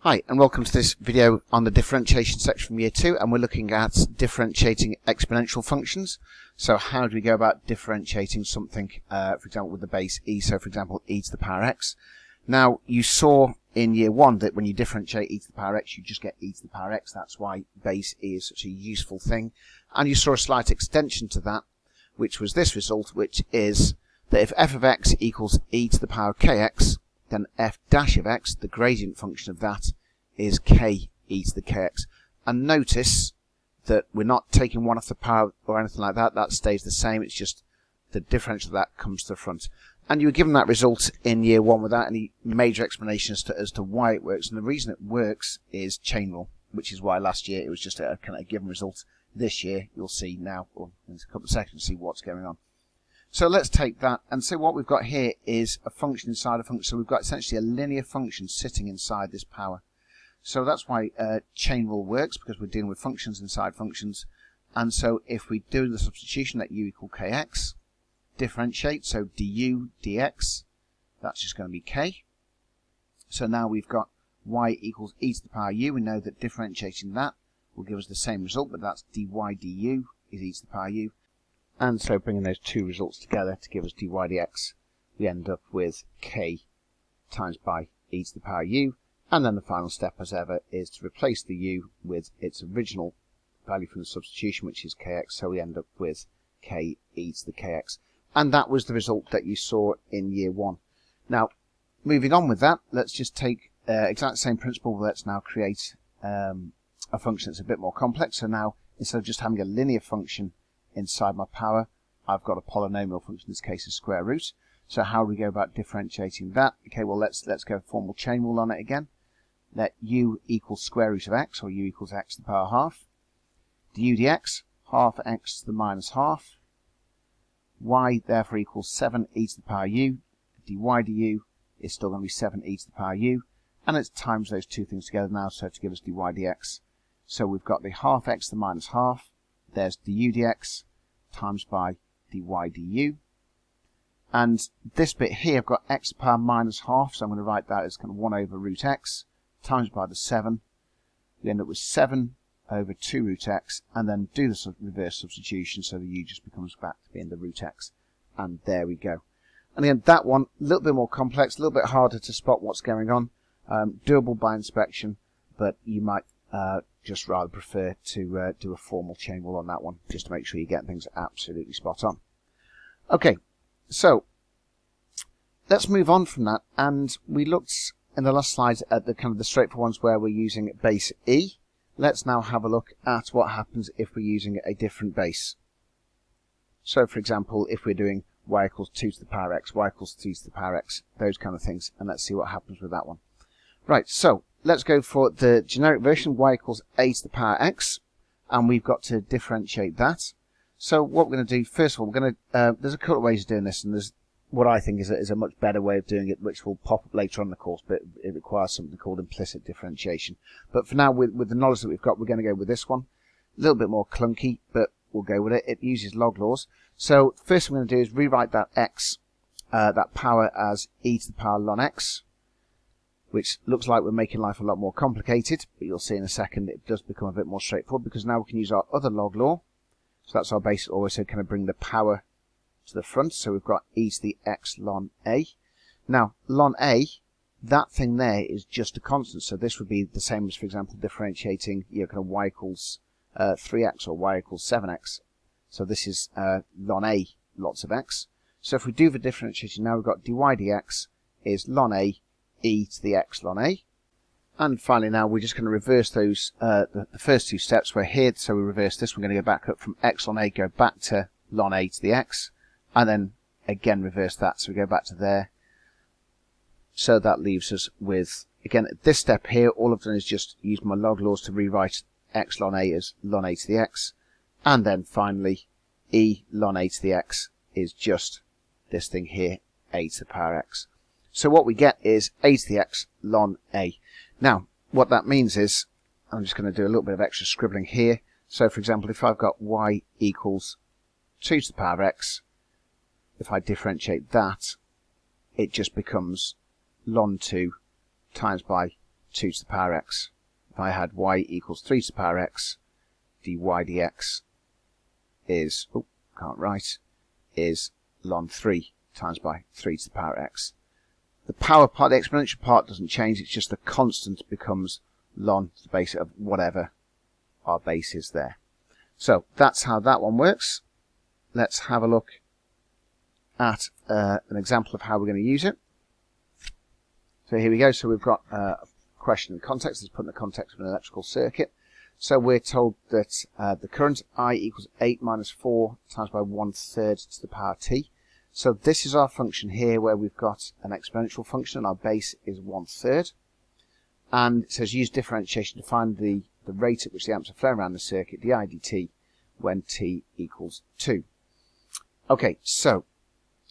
Hi and welcome to this video on the differentiation section from year 2, and we're looking at differentiating exponential functions. So how do we go about differentiating something, for example with the base e, so for example e to the power x. Now you saw in year 1 that when you differentiate e to the power x you just get e to the power x. That's why base e is such a useful thing, and you saw a slight extension to that, which was this result, which is that if f of x equals e to the power kx, then f dash of x, the gradient function of that, is k e to the kx. And notice that we're not taking one off the power or anything like that. That stays the same. It's just the differential of that comes to the front. And you were given that result in year 1 without any major explanation as to why it works. And the reason it works is chain rule, which is why last year it was just a kind of given result. This year you'll see now, or in a couple of seconds, see what's going on. So let's take that and say what we've got here is a function inside a function. So we've got essentially a linear function sitting inside this power. So that's why chain rule works, because we're dealing with functions inside functions. And so if we do the substitution, let u equal kx, differentiate, so du dx, that's just going to be k. So now we've got y equals e to the power u. We know that differentiating that will give us the same result, but that's dy du is e to the power u. And so bringing those two results together to give us dy dx, we end up with k times by e to the power u. And then the final step, as ever, is to replace the u with its original value from the substitution, which is kx. So we end up with k e to the kx. And that was the result that you saw in year 1. Now, moving on with that, let's just take exactly the same principle. Let's now create a function that's a bit more complex. So now, instead of just having a linear function inside my power, I've got a polynomial function, in this case a square root. So how do we go about differentiating that? Okay, well let's go formal chain rule on it again. Let u equals square root of x, or u equals x to the power half. Du dx, half x to the minus half. Y therefore equals 7 e to the power u. dy du is still going to be 7 e to the power u. And it's times those two things together now, so to give us dy dx. So we've got the half x to the minus half. There's du dx times by dy du. And this bit here, I've got x to the power minus half, so I'm going to write that as kind of 1 over root x times by the 7. We end up with 7 over 2 root x, and then do the reverse substitution, so the u just becomes back to being the root x. And there we go. And again, that one, a little bit more complex, a little bit harder to spot what's going on. Doable by inspection, but you might just rather prefer to do a formal chain rule on that one, just to make sure you get things absolutely spot on. Okay, so let's move on from that, and we looked in the last slide at the kind of the straightforward ones where we're using base e. Let's now have a look at what happens if we're using a different base. So for example, if we're doing y equals 2 to the power x, y equals 3 to the power x, those kind of things, and let's see what happens with that one. Right, so let's go for the generic version, y equals a to the power x, and we've got to differentiate that. So what we're going to do, first of all, we're going to, there's a couple of ways of doing this, and there's what I think is a much better way of doing it, which will pop up later on in the course, but it requires something called implicit differentiation. But for now, with the knowledge that we've got, we're going to go with this one. A little bit more clunky, but we'll go with it. It uses log laws. So first thing we're going to do is rewrite that x, that power, as e to the power ln x, which looks like we're making life a lot more complicated, but you'll see in a second it does become a bit more straightforward, because now we can use our other log law. So that's our basic law, so kind of bring the power to the front. So we've got e to the x ln a. Now, ln a, that thing there is just a constant. So this would be the same as, for example, differentiating, kind of y equals 3x or y equals 7x. So this is ln a, lots of x. So if we do the differentiation now, we've got dy dx is ln a e to the x ln a. And finally now we're just going to reverse those, the first two steps. We're here, so we reverse this. We're going to go back up from x ln a, go back to ln a to the x, and then again reverse that. So we go back to there. So that leaves us with, again, at this step here, all I've done is just use my log laws to rewrite x ln a as ln a to the x. And then finally, e ln a to the x is just this thing here, a to the power x. So what we get is a to the x ln a. Now, what that means is, I'm just going to do a little bit of extra scribbling here. So for example, if I've got y equals 2 to the power x, if I differentiate that, it just becomes ln 2 times by 2 to the power x. If I had y equals 3 to the power x, dy dx is, can't write, is ln 3 times by 3 to the power x. The power part, the exponential part doesn't change, it's just the constant becomes ln to the base of whatever our base is there. So that's how that one works. Let's have a look at an example of how we're going to use it. So here we go. So we've got a question in context. Let's put in the context of an electrical circuit. So we're told that the current I equals 8 minus 4 times by 1/3 to the power t. So this is our function here where we've got an exponential function and our base is 1/3. And it says use differentiation to find the rate at which the amps are flowing around the circuit, di dt, when t equals 2. Okay, so,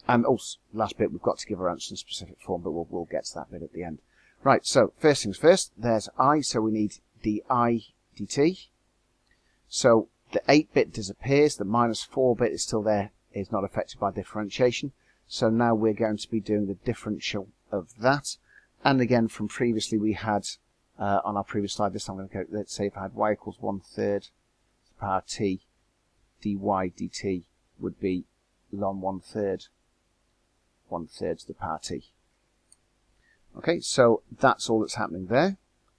and also, last bit, we've got to give our answer in specific form, but we'll get to that bit at the end. Right, so, first things first, there's I, so we need di dt. So, the 8-bit disappears, the minus 4-bit is still there, is not affected by differentiation. So now we're going to be doing the differential of that. And again, from previously we had, on our previous slide, this time I'm going to go, let's say if I had y equals 1/3 to the power t, dy dt would be ln 1/3 to the power t. Okay, so that's all that's happening there.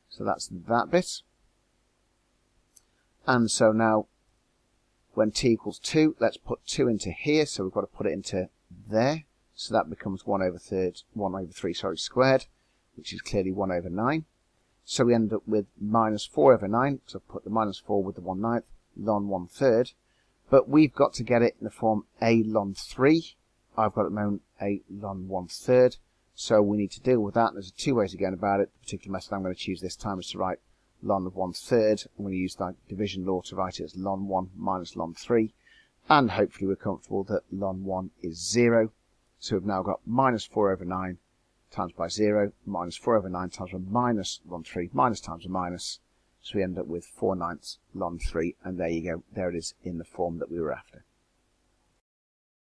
So that's that bit. And so now, when t equals 2, let's put 2 into here, so we've got to put it into there. So that becomes 1/3 squared, which is clearly 1/9. So we end up with minus 4/9, so put the minus 4 with the 1/9, ln 1/3. But we've got to get it in the form a ln 3. I've got at the moment a ln 1/3. So we need to deal with that. There's two ways of going about it. The particular method I'm going to choose this time is to write ln of 1/3. I'm going to use the division law to write it as ln 1 minus ln 3. And hopefully we're comfortable that ln 1 is 0. So we've now got minus 4/9 times by 0, minus 4/9 times by minus ln 3, minus times a minus. So we end up with 4/9 ln 3, and there you go. There it is in the form that we were after.